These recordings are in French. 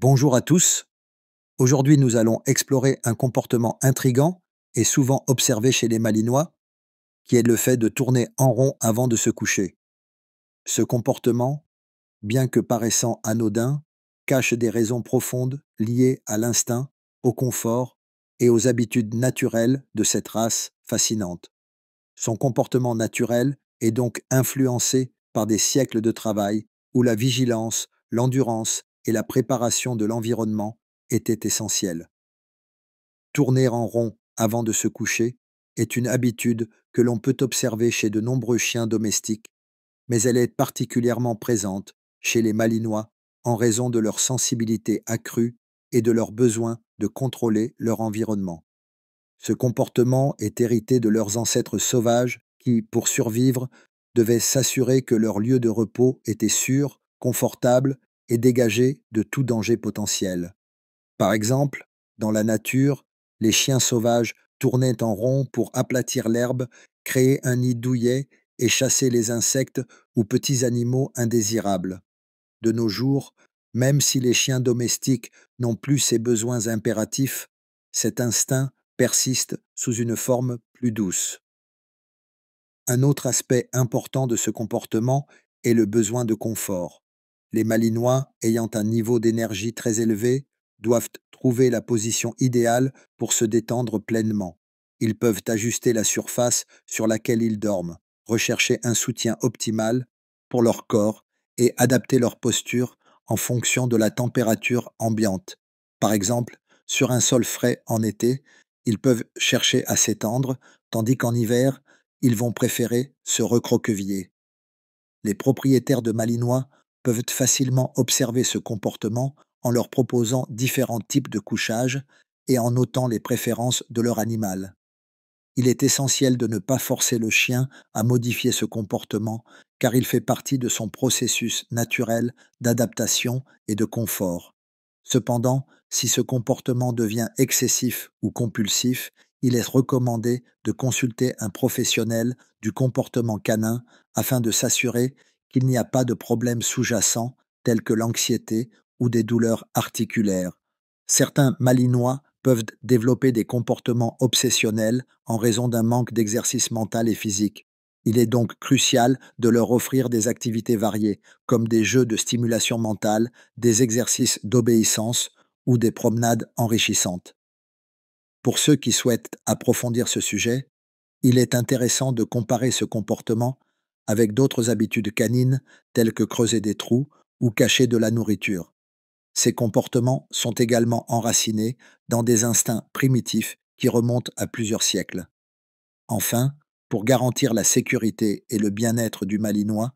Bonjour à tous. Aujourd'hui, nous allons explorer un comportement intrigant et souvent observé chez les Malinois, qui est le fait de tourner en rond avant de se coucher. Ce comportement, bien que paraissant anodin, cache des raisons profondes liées à l'instinct, au confort et aux habitudes naturelles de cette race fascinante. Son comportement naturel est donc influencé par des siècles de travail où la vigilance, l'endurance et la préparation de l'environnement étaient essentielles. Tourner en rond avant de se coucher est une habitude que l'on peut observer chez de nombreux chiens domestiques, mais elle est particulièrement présente chez les Malinois en raison de leur sensibilité accrue et de leur besoin de contrôler leur environnement. Ce comportement est hérité de leurs ancêtres sauvages qui, pour survivre, devaient s'assurer que leur lieu de repos était sûr, confortable et dégagé de tout danger potentiel. Par exemple, dans la nature, les chiens sauvages tournaient en rond pour aplatir l'herbe, créer un nid douillet et chasser les insectes ou petits animaux indésirables. De nos jours, même si les chiens domestiques n'ont plus ces besoins impératifs, cet instinct persiste sous une forme plus douce. Un autre aspect important de ce comportement est le besoin de confort. Les Malinois, ayant un niveau d'énergie très élevé, doivent trouver la position idéale pour se détendre pleinement. Ils peuvent ajuster la surface sur laquelle ils dorment, rechercher un soutien optimal pour leur corps et adapter leur posture en fonction de la température ambiante. Par exemple, sur un sol frais en été, ils peuvent chercher à s'étendre, tandis qu'en hiver, ils vont préférer se recroqueviller. Les propriétaires de Malinois peuvent facilement observer ce comportement en leur proposant différents types de couchage et en notant les préférences de leur animal. Il est essentiel de ne pas forcer le chien à modifier ce comportement car il fait partie de son processus naturel d'adaptation et de confort. Cependant, si ce comportement devient excessif ou compulsif, il est recommandé de consulter un professionnel du comportement canin afin de s'assurer qu'il n'y a pas de problème sous-jacent tels que l'anxiété ou des douleurs articulaires. Certains Malinois peuvent développer des comportements obsessionnels en raison d'un manque d'exercice mental et physique. Il est donc crucial de leur offrir des activités variées, comme des jeux de stimulation mentale, des exercices d'obéissance ou des promenades enrichissantes. Pour ceux qui souhaitent approfondir ce sujet, il est intéressant de comparer ce comportement avec d'autres habitudes canines telles que creuser des trous ou cacher de la nourriture. Ces comportements sont également enracinés dans des instincts primitifs qui remontent à plusieurs siècles. Enfin, pour garantir la sécurité et le bien-être du Malinois,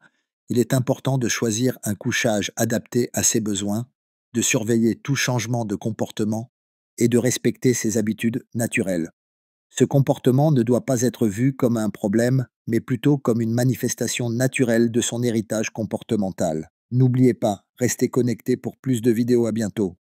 il est important de choisir un couchage adapté à ses besoins, de surveiller tout changement de comportement et de respecter ses habitudes naturelles. Ce comportement ne doit pas être vu comme un problème, mais plutôt comme une manifestation naturelle de son héritage comportemental. N'oubliez pas, restez connectés pour plus de vidéos. À bientôt.